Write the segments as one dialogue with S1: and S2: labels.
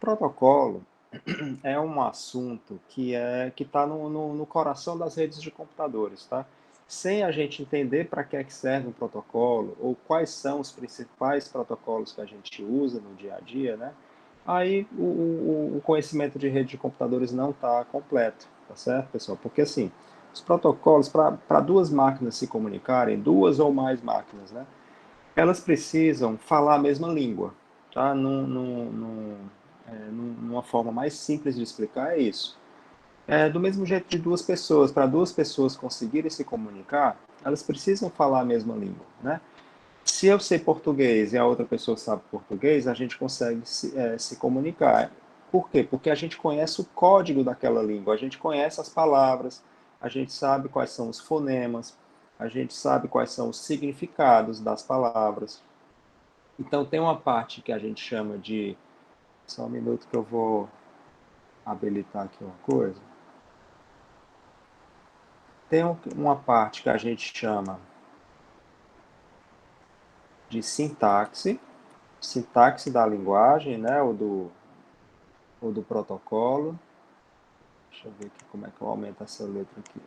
S1: protocolo é um assunto que está no coração das redes de computadores, tá? Sem a gente entender para que é que serve um protocolo ou quais são os principais protocolos que a gente usa no dia a dia, né? Aí o conhecimento de rede de computadores não está completo, tá certo, pessoal? Porque assim, os protocolos para duas máquinas se comunicarem, duas ou mais máquinas, né? Elas precisam falar a mesma língua, tá? Numa forma mais simples de explicar, é isso. Do mesmo jeito de duas pessoas, para duas pessoas conseguirem se comunicar, elas precisam falar a mesma língua, né? Se eu sei português e a outra pessoa sabe português, a gente consegue se comunicar. Por quê? Porque a gente conhece o código daquela língua, a gente conhece as palavras, a gente sabe quais são os fonemas, a gente sabe quais são os significados das palavras. Então, tem uma parte que a gente chama de. Só um minuto que eu vou habilitar aqui uma coisa. Tem uma parte que a gente chama de sintaxe, sintaxe da linguagem, né, ou do protocolo. Deixa eu ver aqui como é que eu aumento essa letra aqui.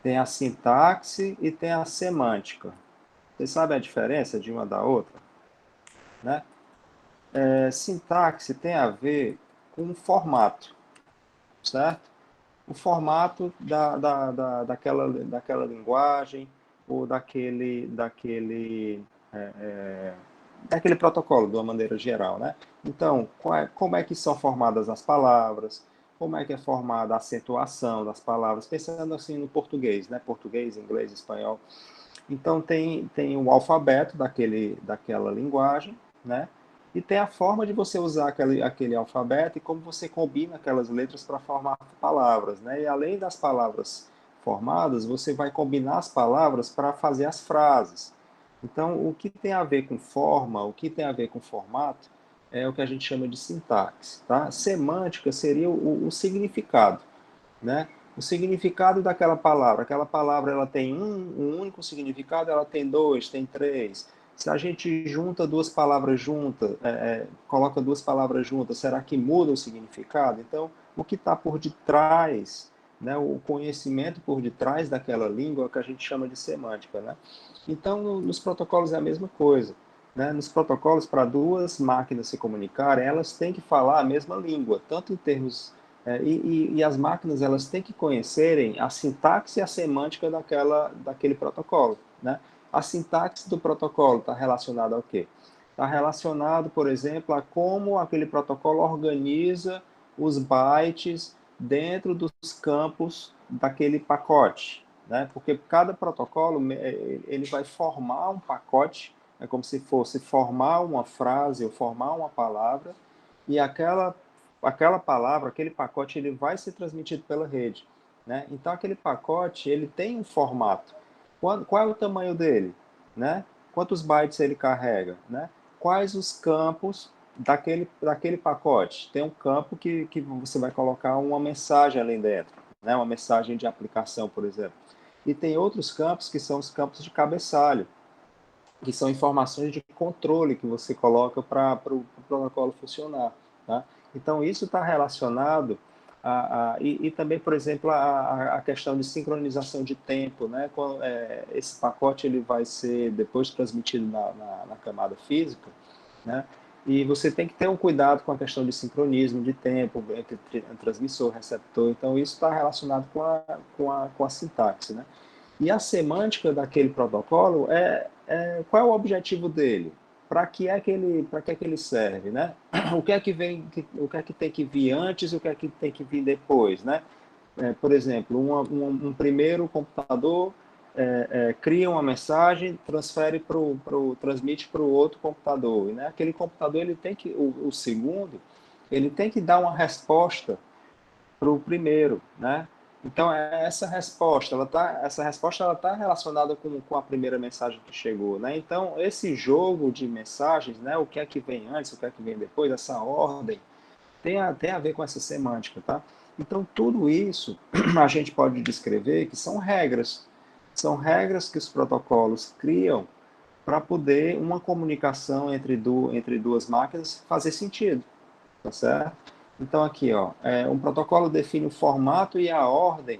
S1: Tem a sintaxe e tem a semântica. Você sabe a diferença de uma da outra? Né? Sintaxe tem a ver com o formato, certo? O formato daquela linguagem ou daquele protocolo, de uma maneira geral, né? Então, como é que são formadas as palavras, como é que é formada a acentuação das palavras, pensando assim no português, né? Português, inglês, espanhol. Então, tem o alfabeto daquela linguagem, né? E tem a forma de você usar aquele alfabeto e como você combina aquelas letras para formar palavras, né? E além das palavras formadas, você vai combinar as palavras para fazer as frases. Então, o que tem a ver com forma, o que tem a ver com formato, é o que a gente chama de sintaxe, tá? Semântica seria o significado, né? O significado daquela palavra. Aquela palavra ela tem um único significado, ela tem dois, tem três. Se a gente junta duas palavras juntas, coloca duas palavras juntas, será que muda o significado? Então, o que está por detrás, né, o conhecimento por detrás daquela língua é o que a gente chama de semântica, né? Então, nos protocolos é a mesma coisa. Né? Nos protocolos, para duas máquinas se comunicarem, elas têm que falar a mesma língua, tanto em termos e as máquinas elas têm que conhecerem a sintaxe e a semântica daquele protocolo. Né? A sintaxe do protocolo está relacionada ao quê? Está relacionado, por exemplo, a como aquele protocolo organiza os bytes dentro dos campos daquele pacote. Né? Porque cada protocolo ele vai formar um pacote, é como se fosse formar uma frase ou formar uma palavra, e aquela palavra, aquele pacote, ele vai ser transmitido pela rede. Né? Então, aquele pacote, ele tem um formato. Qual é o tamanho dele? Né? Quantos bytes ele carrega? Né? Quais os campos daquele pacote? Tem um campo que você vai colocar uma mensagem ali dentro, né? Uma mensagem de aplicação, por exemplo. E tem outros campos que são os campos de cabeçalho, que são informações de controle que você coloca para o protocolo funcionar. Tá? Então, isso está relacionado e também, por exemplo, a questão de sincronização de tempo. Né? Esse pacote ele vai ser depois transmitido na camada física, né? E você tem que ter um cuidado com a questão de sincronismo de tempo entre transmissor e receptor. Então, isso está relacionado com a sintaxe. Né? E a semântica daquele protocolo qual é o objetivo dele? Para que é que ele serve, né? O que é que vem, o que é que tem que vir antes, o que é que tem que vir depois, né? Por exemplo, um primeiro computador cria uma mensagem, transmite para o outro computador, e, né? Aquele computador ele tem que, o segundo, ele tem que dar uma resposta para o primeiro, né? Então, essa resposta ela tá relacionada com a primeira mensagem que chegou, né? Então, esse jogo de mensagens, né? O que é que vem antes, o que é que vem depois, essa ordem, tem a ver com essa semântica, tá? Então, tudo isso a gente pode descrever que são regras que os protocolos criam para poder uma comunicação entre duas máquinas fazer sentido, tá certo? Então aqui, ó, um protocolo define o formato e a ordem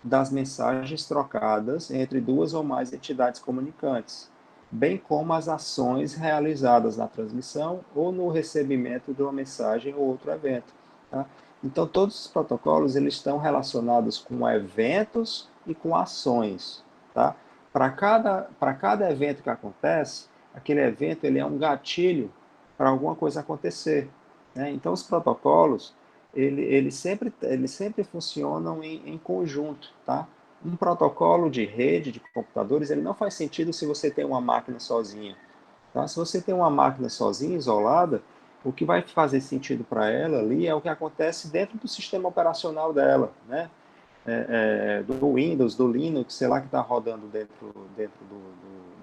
S1: das mensagens trocadas entre duas ou mais entidades comunicantes, bem como as ações realizadas na transmissão ou no recebimento de uma mensagem ou outro evento, tá? Então todos os protocolos eles estão relacionados com eventos e com ações, tá? Para cada evento que acontece, aquele evento ele é um gatilho para alguma coisa acontecer, né? Então, os protocolos, eles sempre funcionam em conjunto, tá? Um protocolo de rede de computadores, ele não faz sentido se você tem uma máquina sozinha, tá? Se você tem uma máquina sozinha, isolada, o que vai fazer sentido para ela ali é o que acontece dentro do sistema operacional dela, né? Do Windows, do Linux, sei lá, que está rodando dentro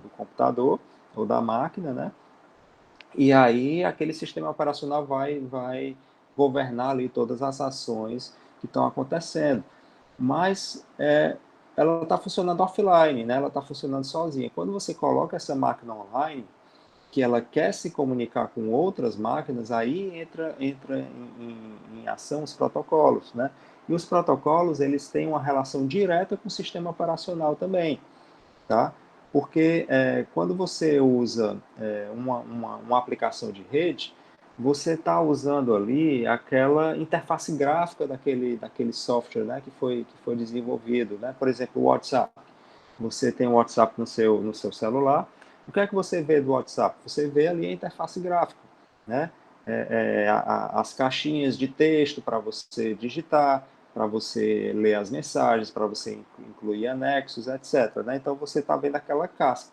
S1: do computador ou da máquina, né? E aí aquele sistema operacional vai governar ali todas as ações que estão acontecendo. Mas ela está funcionando offline, né? Ela está funcionando sozinha. Quando você coloca essa máquina online, que ela quer se comunicar com outras máquinas, aí entra em ação os protocolos, né? E os protocolos, eles têm uma relação direta com o sistema operacional também, tá? Porque quando você usa uma aplicação de rede, você está usando ali aquela interface gráfica daquele software, né, que foi desenvolvido, né? Por exemplo, o WhatsApp. Você tem o WhatsApp no seu celular. O que é que você vê do WhatsApp? Você vê ali a interface gráfica, né? As caixinhas de texto para você digitar, para você ler as mensagens, para você incluir anexos, etc. Né? Então você está vendo aquela casca.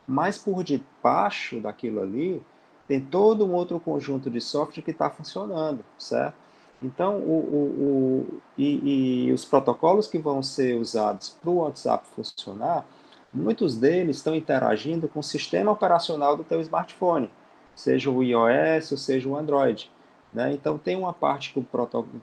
S1: Mas por debaixo daquilo ali, tem todo um outro conjunto de software que está funcionando, certo? Então, os protocolos que vão ser usados para o WhatsApp funcionar, muitos deles estão interagindo com o sistema operacional do teu smartphone, seja o iOS ou seja o Android, né? Então, tem uma parte que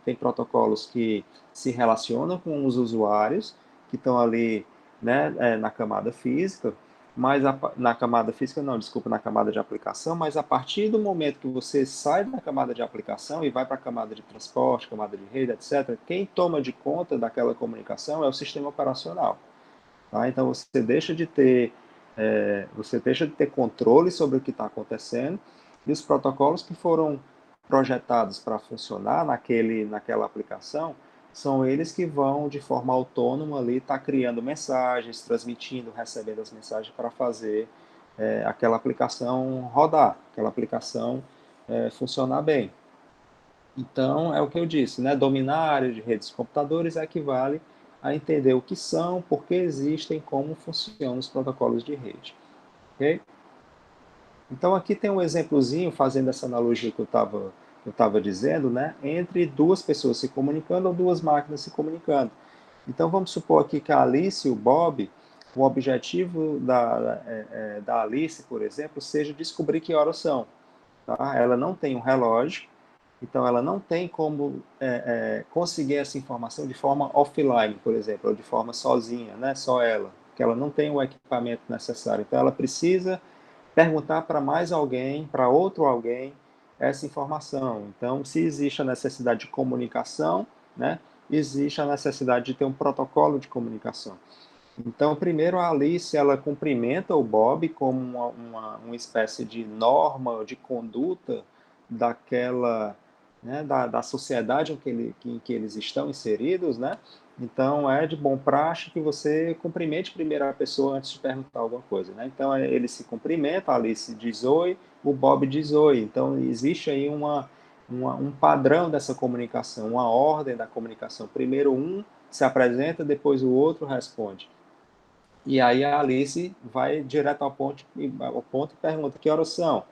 S1: tem protocolos que se relacionam com os usuários, que estão ali, né, na camada física, mas na camada física não, desculpa, na camada de aplicação, mas a partir do momento que você sai da camada de aplicação e vai para a camada de transporte, camada de rede, etc., quem toma de conta daquela comunicação é o sistema operacional. Tá? Então você deixa de ter controle sobre o que está acontecendo e os protocolos que foram projetados para funcionar naquela aplicação são eles que vão, de forma autônoma, ali, estar criando mensagens, transmitindo, recebendo as mensagens para fazer aquela aplicação rodar, aquela aplicação funcionar bem. Então, é o que eu disse, né? Dominar a área de redes de computadores equivale a entender o que são, por que existem, como funcionam os protocolos de rede. Ok? Então, aqui tem um exemplozinho, fazendo essa analogia que eu tava dizendo, né? Entre duas pessoas se comunicando ou duas máquinas se comunicando. Então, vamos supor aqui que a Alice e o Bob, o objetivo da Alice, por exemplo, seja descobrir que horas são. Tá? Ela não tem um relógio, então ela não tem como conseguir essa informação de forma offline, por exemplo, ou de forma sozinha, né? Só ela, porque ela não tem o equipamento necessário. Então ela precisa perguntar para mais alguém, para outro alguém, essa informação. Então, se existe a necessidade de comunicação, né? Existe a necessidade de ter um protocolo de comunicação. Então, primeiro a Alice, ela cumprimenta o Bob como uma espécie de norma, de conduta daquela, né, da sociedade em que eles estão inseridos, né? Então, é de bom praxe que você cumprimente primeiro a pessoa antes de perguntar alguma coisa, né? Então, ele se cumprimenta, a Alice diz oi, o Bob diz oi. Então, existe aí um padrão dessa comunicação, uma ordem da comunicação. Primeiro um se apresenta, depois o outro responde. E aí a Alice vai direto ao ponto e pergunta: que horas são?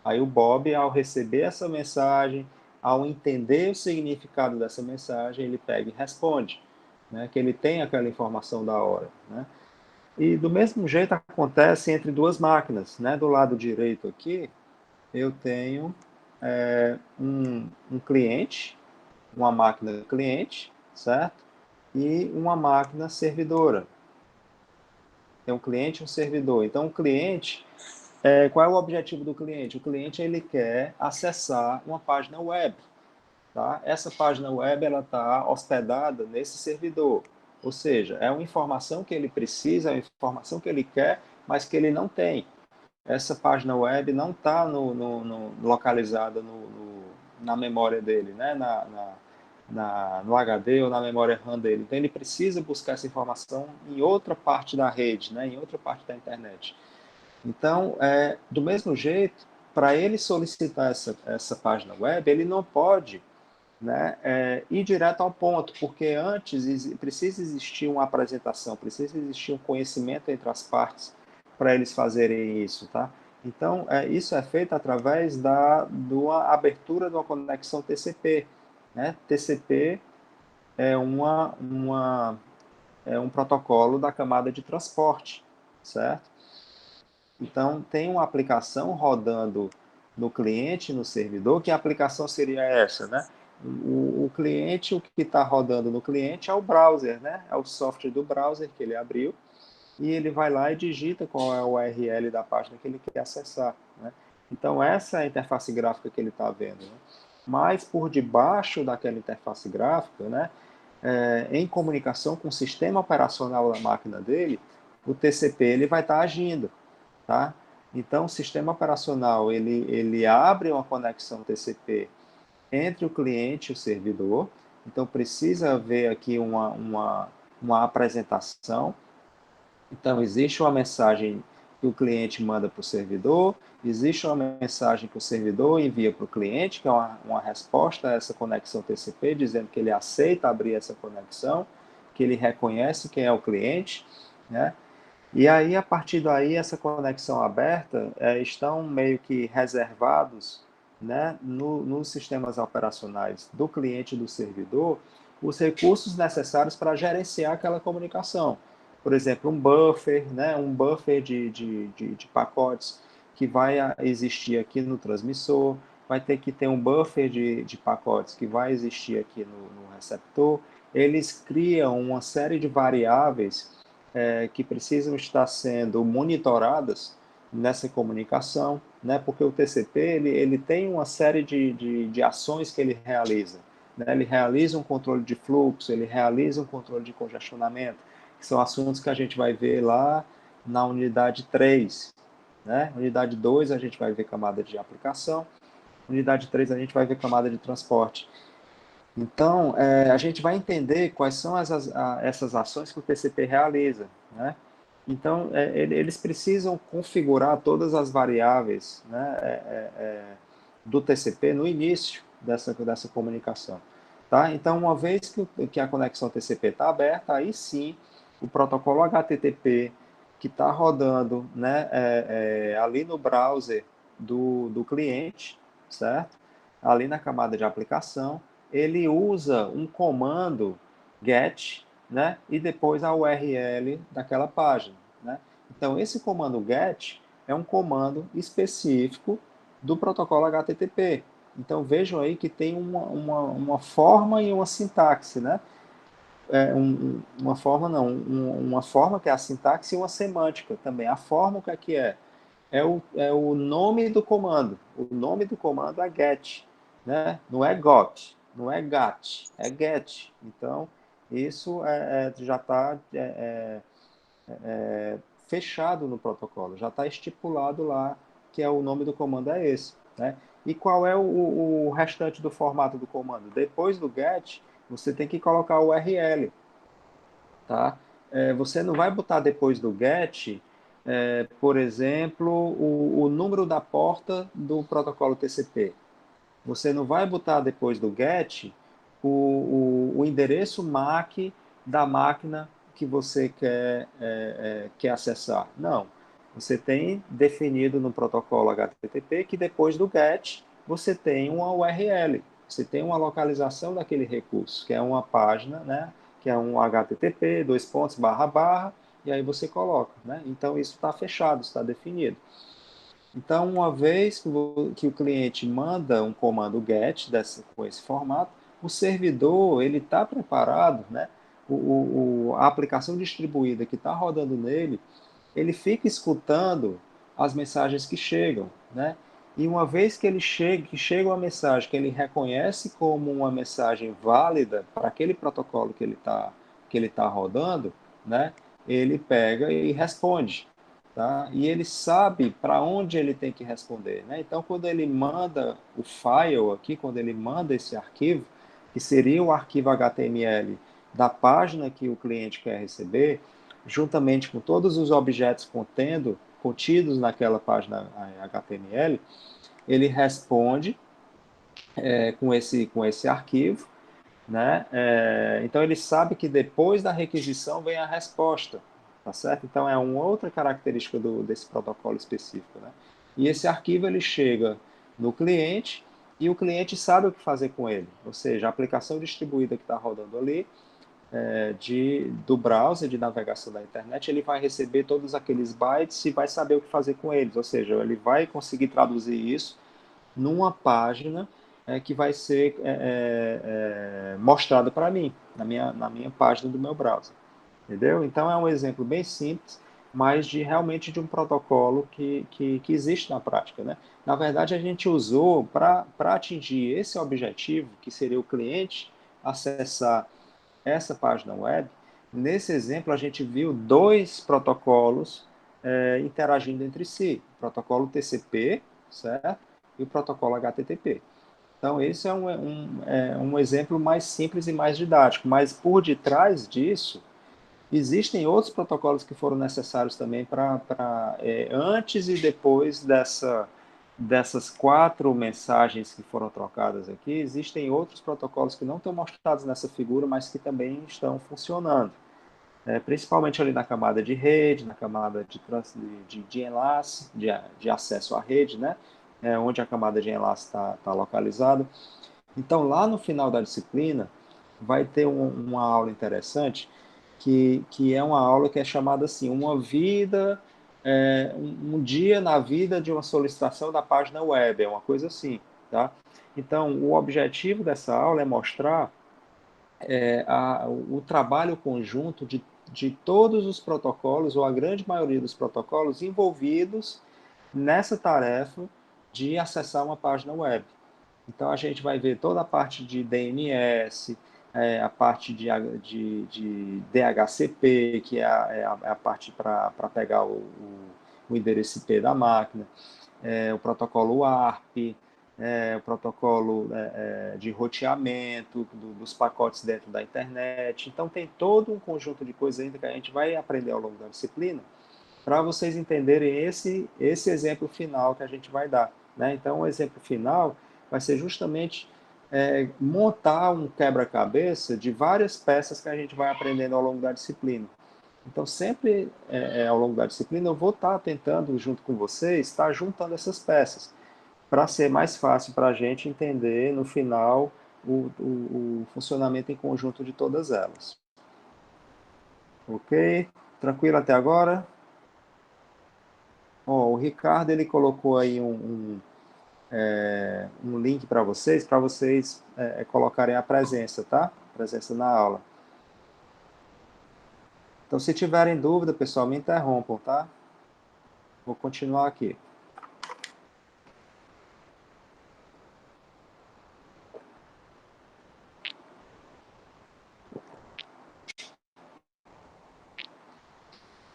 S1: Aí o Bob, ao receber essa mensagem, ao entender o significado dessa mensagem, ele pega e responde, né? Que ele tem aquela informação da hora, né? E do mesmo jeito acontece entre duas máquinas, né? Do lado direito aqui, eu tenho um cliente, uma máquina cliente, certo? E uma máquina servidora. Tem um cliente e um servidor. Então, o cliente, qual é o objetivo do cliente? O cliente ele quer acessar uma página web. Tá? Essa página web ela está hospedada nesse servidor. Ou seja, é uma informação que ele precisa, é uma informação que ele quer, mas que ele não tem. Essa página web não está localizada na memória dele, né? No HD ou na memória RAM dele. Então, ele precisa buscar essa informação em outra parte da rede, né? Em outra parte da internet. Então, do mesmo jeito, para ele solicitar essa página web, ele não pode, né, ir direto ao ponto, porque antes precisa existir uma apresentação, precisa existir um conhecimento entre as partes para eles fazerem isso, tá? Então, isso é feito através da abertura de uma conexão TCP, né? TCP é um protocolo da camada de transporte, certo? Então, tem uma aplicação rodando no cliente, no servidor. Que aplicação seria essa, né? O cliente, o que está rodando no cliente é o browser, né? É o software do browser que ele abriu e ele vai lá e digita qual é o URL da página que ele quer acessar, né? Então, essa é a interface gráfica que ele está vendo, né? Mas, por debaixo daquela interface gráfica, né? Em comunicação com o sistema operacional da máquina dele, o TCP ele vai estar agindo. Tá? Então, o sistema operacional ele abre uma conexão TCP entre o cliente e o servidor. Então, precisa haver aqui uma apresentação. Então, existe uma mensagem que o cliente manda para o servidor, existe uma mensagem que o servidor envia para o cliente, que é uma resposta a essa conexão TCP, dizendo que ele aceita abrir essa conexão, que ele reconhece quem é o cliente, né? E aí, a partir daí, essa conexão aberta estão meio que reservados, né, nos sistemas operacionais do cliente e do servidor os recursos necessários para gerenciar aquela comunicação. Por exemplo, um buffer, né, um buffer de pacotes que vai existir aqui no transmissor, vai ter que ter um buffer de pacotes que vai existir aqui no receptor. Eles criam uma série de variáveis que precisam estar sendo monitoradas nessa comunicação, né? Porque o TCP ele tem uma série de ações que ele realiza. Né? Ele realiza um controle de fluxo, ele realiza um controle de congestionamento, que são assuntos que a gente vai ver lá na unidade 3. Né? Unidade 2 a gente vai ver camada de aplicação, unidade 3 a gente vai ver camada de transporte. Então, a gente vai entender quais são essas ações que o TCP realiza, né? Então, eles precisam configurar todas as variáveis, né, do TCP no início dessa comunicação. Tá? Então, uma vez que a conexão TCP está aberta, aí sim, o protocolo HTTP que está rodando, né, ali no browser do cliente, certo? Ali na camada de aplicação, ele usa um comando get, né, e depois a URL daquela página. Né? Então, esse comando get é um comando específico do protocolo HTTP. Então, vejam aí que tem uma forma e uma sintaxe, né? Uma forma não, uma forma que é a sintaxe e uma semântica também. A forma o que é que é? É o nome do comando. O nome do comando é get, né? Não é got, não é gat, é get. Então, isso já está fechado no protocolo, já está estipulado lá que o nome do comando é esse. Né? E qual é o restante do formato do comando? Depois do get, você tem que colocar o URL. Tá? Você não vai botar depois do get, por exemplo, o número da porta do protocolo TCP. Você não vai botar depois do get o endereço MAC da máquina que você quer acessar. Não. Você tem definido no protocolo HTTP que depois do get você tem uma URL, você tem uma localização daquele recurso, que é uma página, né? Que é um HTTP, dois pontos, barra, barra, e aí você coloca. Né? Então isso está fechado, está definido. Então, uma vez que o cliente manda um comando GET com esse formato, o servidor ele está preparado, né? A aplicação distribuída que está rodando nele, ele fica escutando as mensagens que chegam, né? E uma vez que que chega uma mensagem que ele reconhece como uma mensagem válida para aquele protocolo que ele tá rodando, né? Ele pega e responde, tá? E ele sabe para onde ele tem que responder, né? Então, quando ele manda o file aqui, quando ele manda esse arquivo, que seria o arquivo HTML da página que o cliente quer receber, juntamente com todos os objetos contidos naquela página HTML, ele responde com esse arquivo, né? Então ele sabe que depois da requisição vem a resposta, tá certo? Então é uma outra característica desse protocolo específico, né? E esse arquivo ele chega no cliente e o cliente sabe o que fazer com ele, ou seja, a aplicação distribuída que está rodando ali do browser de navegação da internet, ele vai receber todos aqueles bytes e vai saber o que fazer com eles, ou seja, ele vai conseguir traduzir isso numa página que vai ser mostrada para mim, na minha página do meu browser. Entendeu? Então é um exemplo bem simples, mas realmente de um protocolo que existe na prática. Né? Na verdade, a gente usou para atingir esse objetivo, que seria o cliente acessar essa página web. Nesse exemplo, a gente viu dois protocolos interagindo entre si: o protocolo TCP, certo? E o protocolo HTTP. Então, esse é um exemplo mais simples e mais didático, mas por detrás disso, existem outros protocolos que foram necessários também antes e depois dessas quatro mensagens que foram trocadas aqui, existem outros protocolos que não estão mostrados nessa figura, mas que também estão funcionando. Principalmente ali na camada de rede, na camada de enlace, de acesso à rede, né? Onde a camada de enlace está localizada. Então, lá no final da disciplina, vai ter uma aula interessante, que é uma aula que é chamada assim, um dia na vida de uma solicitação da página web, é uma coisa assim, tá? Então, o objetivo dessa aula é mostrar o trabalho conjunto de todos os protocolos, ou a grande maioria dos protocolos envolvidos nessa tarefa de acessar uma página web. Então, a gente vai ver toda a parte de DNS, a parte de DHCP, que é a parte para pegar o endereço IP da máquina, o protocolo ARP, o protocolo de roteamento dos pacotes dentro da internet. Então, tem todo um conjunto de coisas ainda que a gente vai aprender ao longo da disciplina, para vocês entenderem esse exemplo final que a gente vai dar. Né? Então, o exemplo final vai ser justamente montar um quebra-cabeça de várias peças que a gente vai aprendendo ao longo da disciplina. Então, sempre ao longo da disciplina, eu vou estar tentando, junto com vocês, estar juntando essas peças, para ser mais fácil para a gente entender, no final, o funcionamento em conjunto de todas elas. Ok? Tranquilo até agora? Ó, o Ricardo ele colocou aí um link para vocês colocarem a presença, tá? Presença na aula. Então, se tiverem dúvida, pessoal, me interrompam, tá? Vou continuar aqui.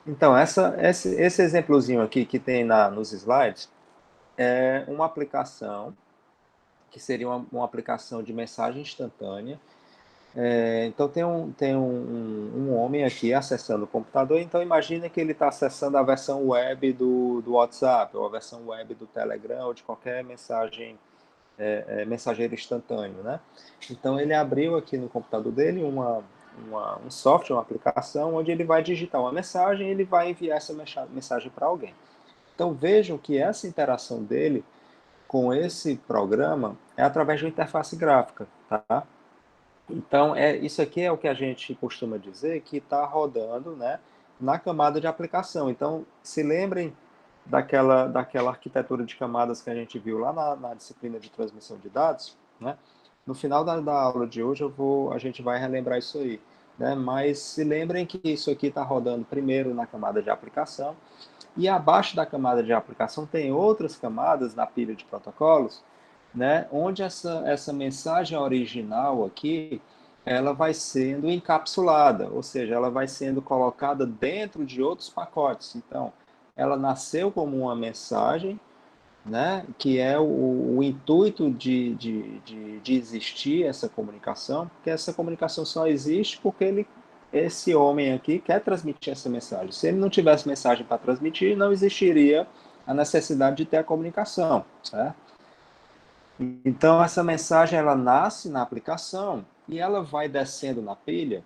S1: Então, esse exemplozinho aqui que tem nos slides é uma aplicação que seria uma aplicação de mensagem instantânea. Então, tem um homem aqui acessando o computador. Então, imagina que ele está acessando a versão web do WhatsApp, ou a versão web do Telegram, ou de qualquer mensageiro instantâneo, né? Então, ele abriu aqui no computador dele um software, uma aplicação, onde ele vai digitar uma mensagem e ele vai enviar essa mensagem para alguém. Então, vejam que essa interação dele com esse programa é através de uma interface gráfica, tá? Então, isso aqui é o que a gente costuma dizer que está rodando, né, na camada de aplicação. Então, se lembrem daquela arquitetura de camadas que a gente viu lá na disciplina de transmissão de dados, né? No final da aula de hoje a gente vai relembrar isso aí, né? Mas se lembrem que isso aqui está rodando primeiro na camada de aplicação, E abaixo da camada de aplicação tem outras camadas na pilha de protocolos, né, onde essa mensagem original aqui, ela vai sendo encapsulada, ou seja, ela vai sendo colocada dentro de outros pacotes. Então, ela nasceu como uma mensagem, né, que é o intuito de existir essa comunicação, porque essa comunicação só existe porque esse homem aqui quer transmitir essa mensagem. Se ele não tivesse mensagem para transmitir, não existiria a necessidade de ter a comunicação, certo? Então, essa mensagem, ela nasce na aplicação e ela vai descendo na pilha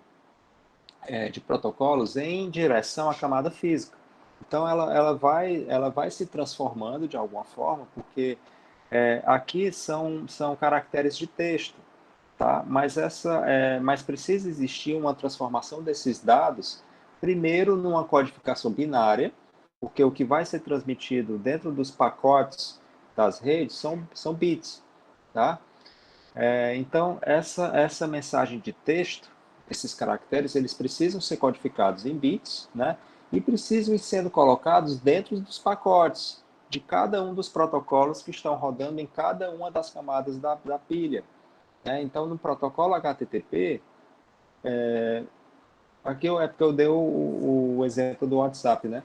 S1: de protocolos em direção à camada física. Então, ela vai se transformando de alguma forma, porque aqui são caracteres de texto, tá? Mas precisa existir uma transformação desses dados, primeiro numa codificação binária, porque o que vai ser transmitido dentro dos pacotes das redes são bits, tá? Então, essa mensagem de texto, esses caracteres, eles precisam ser codificados em bits, né? E precisam ir sendo colocados dentro dos pacotes de cada um dos protocolos que estão rodando em cada uma das camadas da pilha, né? Então, no protocolo HTTP, aqui é porque eu dei o exemplo do WhatsApp, né?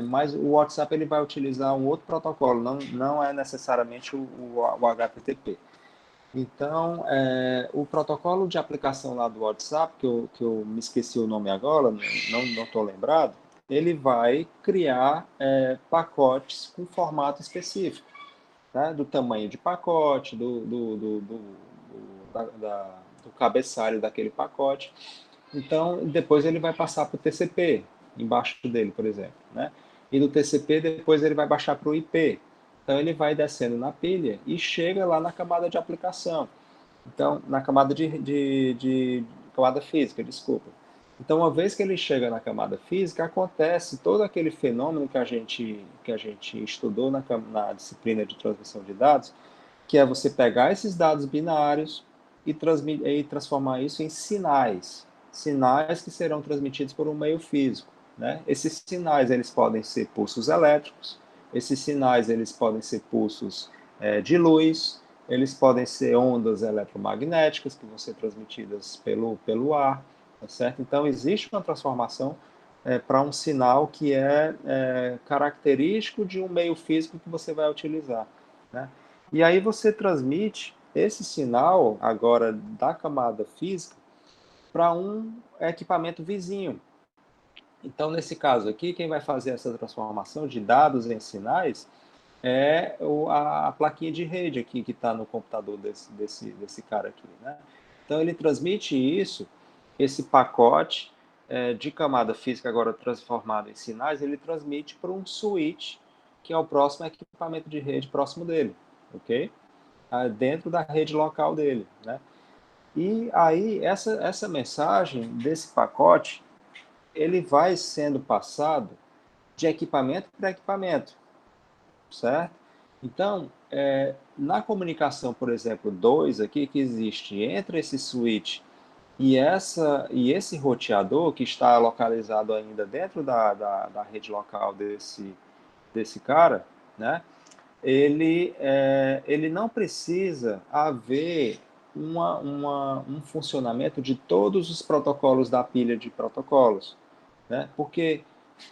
S1: Mas o WhatsApp ele vai utilizar um outro protocolo, não é necessariamente o HTTP. Então, o protocolo de aplicação lá do WhatsApp, que eu me esqueci o nome agora, não estou lembrado, ele vai criar pacotes com formato específico, né? Do tamanho de pacote, do cabeçalho daquele pacote. Então, depois ele vai passar para o TCP, embaixo dele, por exemplo, né? E do TCP, depois ele vai baixar para o IP. Então, ele vai descendo na pilha e chega lá na camada de aplicação. Então, na camada camada física, desculpa. Então, uma vez que ele chega na camada física, acontece todo aquele fenômeno que a gente estudou na disciplina de transmissão de dados, que é você pegar esses dados binários e transformar isso em sinais. Sinais que serão transmitidos por um meio físico, né? Esses sinais, eles podem ser pulsos elétricos, esses sinais, eles podem ser pulsos de luz, eles podem ser ondas eletromagnéticas que vão ser transmitidas pelo ar, tá certo? Então, existe uma transformação para um sinal que é característico de um meio físico que você vai utilizar, né? E aí você transmite esse sinal agora da camada física para um equipamento vizinho. Então, nesse caso aqui, quem vai fazer essa transformação de dados em sinais é a plaquinha de rede aqui que está no computador desse cara aqui, né? Então, ele transmite isso, esse pacote de camada física agora transformado em sinais, ele transmite para um switch, que é o próximo equipamento de rede próximo dele, ok? Dentro da rede local dele, né? E aí, essa mensagem desse pacote, ele vai sendo passado de equipamento para equipamento, certo? Então, na comunicação, por exemplo, 2 aqui, que existe entre esse switch e esse roteador, que está localizado ainda dentro da rede local desse cara, né? Ele não precisa haver um funcionamento de todos os protocolos da pilha de protocolos, né? Porque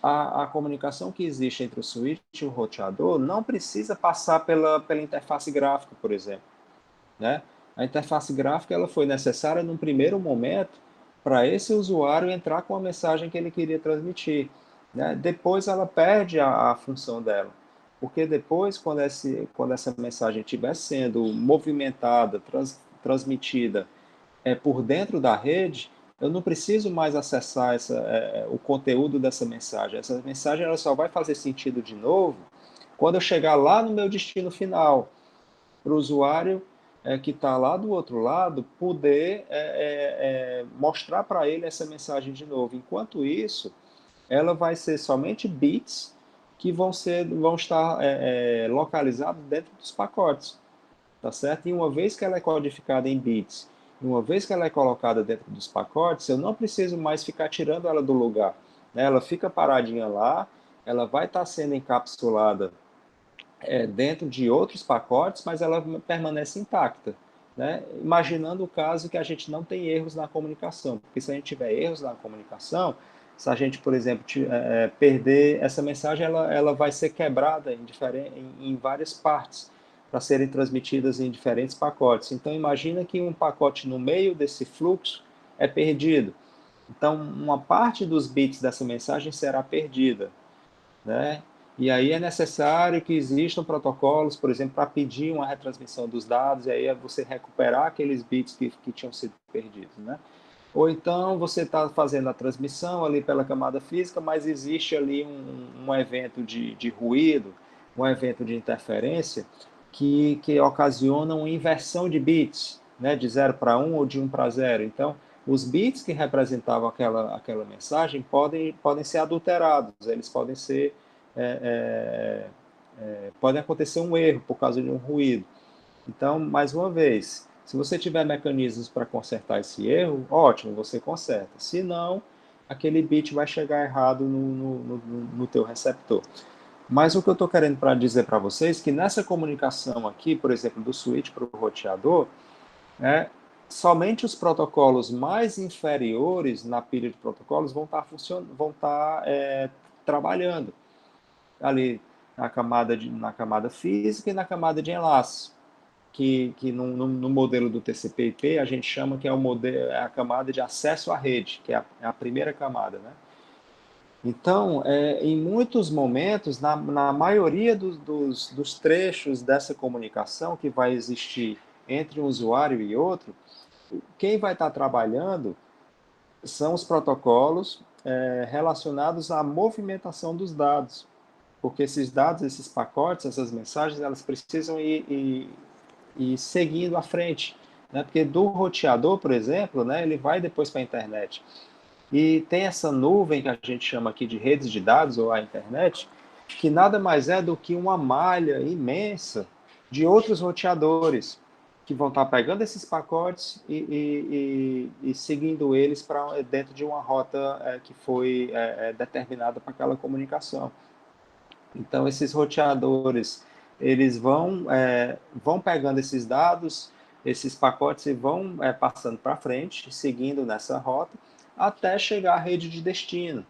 S1: a comunicação que existe entre o switch e o roteador não precisa passar pela interface gráfica, por exemplo, né? A interface gráfica ela foi necessária num primeiro momento para esse usuário entrar com a mensagem que ele queria transmitir, né? Depois ela perde a função dela, porque depois, quando essa mensagem estiver sendo movimentada, transmitida por dentro da rede, eu não preciso mais acessar o conteúdo dessa mensagem. Essa mensagem ela só vai fazer sentido de novo quando eu chegar lá no meu destino final, para o usuário que está lá do outro lado poder mostrar para ele essa mensagem de novo. Enquanto isso, ela vai ser somente bits que vão estar localizados dentro dos pacotes, tá certo? E uma vez que ela é codificada em bits, uma vez que ela é colocada dentro dos pacotes, eu não preciso mais ficar tirando ela do lugar, né? Ela fica paradinha lá ela vai estar sendo encapsulada dentro de outros pacotes, mas ela permanece intacta, né? Imaginando o caso que a gente não tem erros na comunicação, porque se a gente tiver erros na comunicação, se a gente, por exemplo, perder essa mensagem, ela vai ser quebrada em várias partes, para serem transmitidas em diferentes pacotes. Então, imagina que um pacote no meio desse fluxo é perdido. Então, uma parte dos bits dessa mensagem será perdida, né? E aí é necessário que existam protocolos, por exemplo, para pedir uma retransmissão dos dados, e aí é você recuperar aqueles bits que tinham sido perdidos, né? Ou então você está fazendo a transmissão ali pela camada física, mas existe ali um evento de ruído, um evento de interferência, que ocasiona uma inversão de bits, né, de 0 para 1 ou de 1 para 0. Então, os bits que representavam aquela mensagem podem ser adulterados, eles podem ser pode acontecer um erro por causa de um ruído. Então, mais uma vez, se você tiver mecanismos para consertar esse erro, ótimo, você conserta. Se não, aquele bit vai chegar errado no teu receptor. Mas o que eu estou querendo dizer para vocês é que nessa comunicação aqui, por exemplo, do switch para o roteador, somente os protocolos mais inferiores na pilha de protocolos vão estar trabalhando ali na camada física e na camada de enlace, que no modelo do TCP/IP a gente chama que é a camada de acesso à rede, que é a primeira camada, né? Então, em muitos momentos, na maioria dos trechos dessa comunicação que vai existir entre um usuário e outro, quem vai estar trabalhando são os protocolos relacionados à movimentação dos dados, porque esses dados, esses pacotes, essas mensagens, elas precisam ir seguindo à frente, né? Porque do roteador, por exemplo, né, ele vai depois para a internet. E tem essa nuvem que a gente chama aqui de redes de dados, ou a internet, que nada mais é do que uma malha imensa de outros roteadores, que vão estar pegando esses pacotes e seguindo eles para dentro de uma rota que foi determinada para aquela comunicação. Então, esses roteadores, eles vão pegando esses dados, esses pacotes, e vão passando para frente, seguindo nessa rota, até chegar à rede de destino,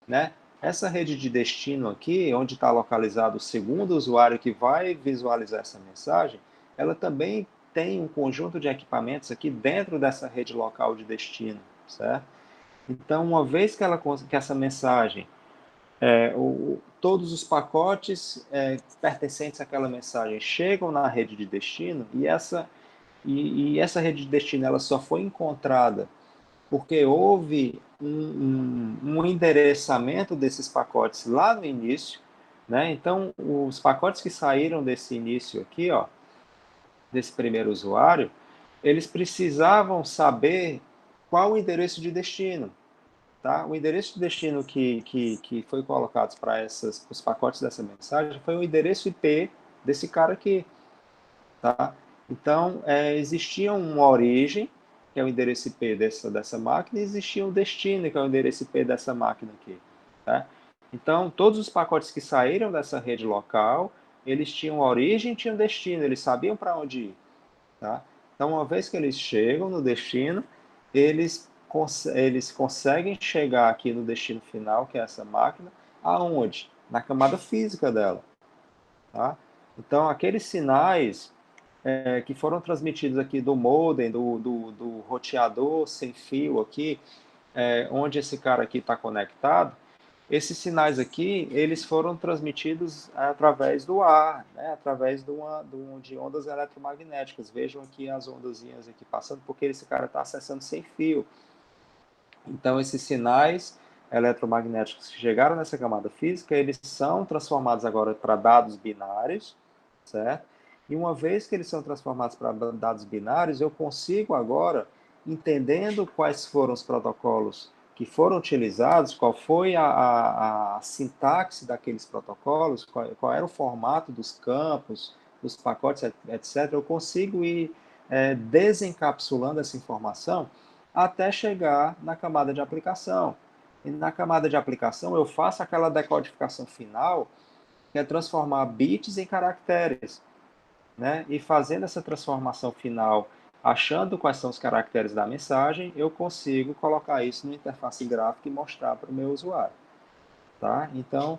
S1: né? Essa rede de destino aqui, onde está localizado o segundo usuário que vai visualizar essa mensagem, ela também tem um conjunto de equipamentos aqui dentro dessa rede local de destino, certo? Então, uma vez que essa mensagem todos os pacotes pertencentes àquela mensagem chegam na rede de destino, e essa rede de destino ela só foi encontrada porque houve um endereçamento desses pacotes lá no início, né? Então, os pacotes que saíram desse início aqui, ó, desse primeiro usuário, eles precisavam saber qual o endereço de destino. Tá? O endereço de destino que foi colocado para os pacotes dessa mensagem foi o endereço IP desse cara aqui. Tá? Então, existia uma origem, que é o endereço IP dessa máquina, e existia um destino, que é o endereço IP dessa máquina aqui. Tá? Então, todos os pacotes que saíram dessa rede local, eles tinham origem e tinham destino, eles sabiam para onde ir. Tá? Então, uma vez que eles chegam no destino, eles conseguem chegar aqui no destino final, que é essa máquina, aonde? Na camada física dela. Tá? Então, aqueles sinais que foram transmitidos aqui do modem, do roteador sem fio aqui, onde esse cara aqui está conectado, esses sinais aqui, eles foram transmitidos através do ar, né? Através de ondas eletromagnéticas. Vejam aqui as ondazinhas aqui passando, porque esse cara está acessando sem fio. Então, esses sinais eletromagnéticos que chegaram nessa camada física, eles são transformados agora para dados binários, certo? E uma vez que eles são transformados para dados binários, eu consigo agora, entendendo quais foram os protocolos que foram utilizados, qual foi a sintaxe daqueles protocolos, qual era o formato dos campos, dos pacotes, etc., eu consigo ir desencapsulando essa informação até chegar na camada de aplicação. E na camada de aplicação, eu faço aquela decodificação final, que é transformar bits em caracteres, né? E fazendo essa transformação final, achando quais são os caracteres da mensagem, eu consigo colocar isso na interface gráfica e mostrar para o meu usuário, tá? Então,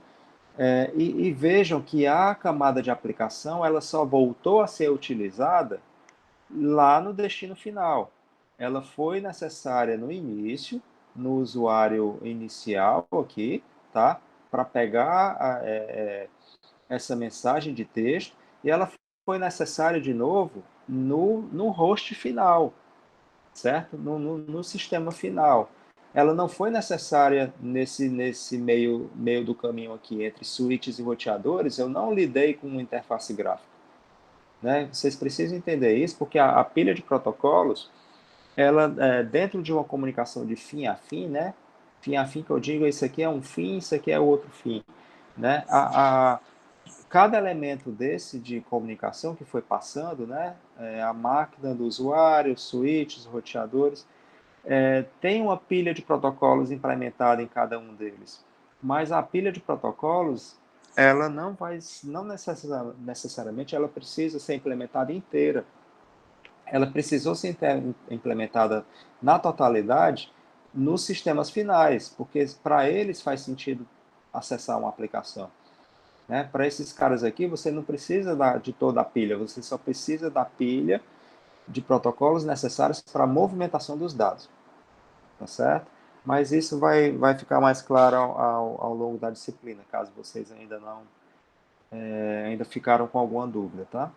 S1: e vejam que a camada de aplicação, ela só voltou a ser utilizada lá no destino final. Ela foi necessária no início, no usuário inicial aqui, tá? Para pegar essa mensagem de texto, e ela foi necessária de novo no host final, certo? No sistema final. Ela não foi necessária nesse meio do caminho aqui, entre switches e roteadores, eu não lidei com uma interface gráfica. Né? Vocês precisam entender isso, porque a pilha de protocolos, ela, dentro de uma comunicação de fim a fim, né? Fim a fim que eu digo, isso aqui é um fim, isso aqui é outro fim. Né? Cada elemento desse de comunicação que foi passando, né? A máquina do usuário, switches, roteadores, tem uma pilha de protocolos implementada em cada um deles. Mas a pilha de protocolos, ela não necessariamente ela precisa ser implementada inteira. Ela precisou ser implementada na totalidade nos sistemas finais, porque para eles faz sentido acessar uma aplicação. Né? Para esses caras aqui, você não precisa de toda a pilha, você só precisa da pilha de protocolos necessários para a movimentação dos dados. Tá certo? Mas isso vai ficar mais claro ao longo da disciplina, caso vocês ainda não, ainda ficaram com alguma dúvida, tá?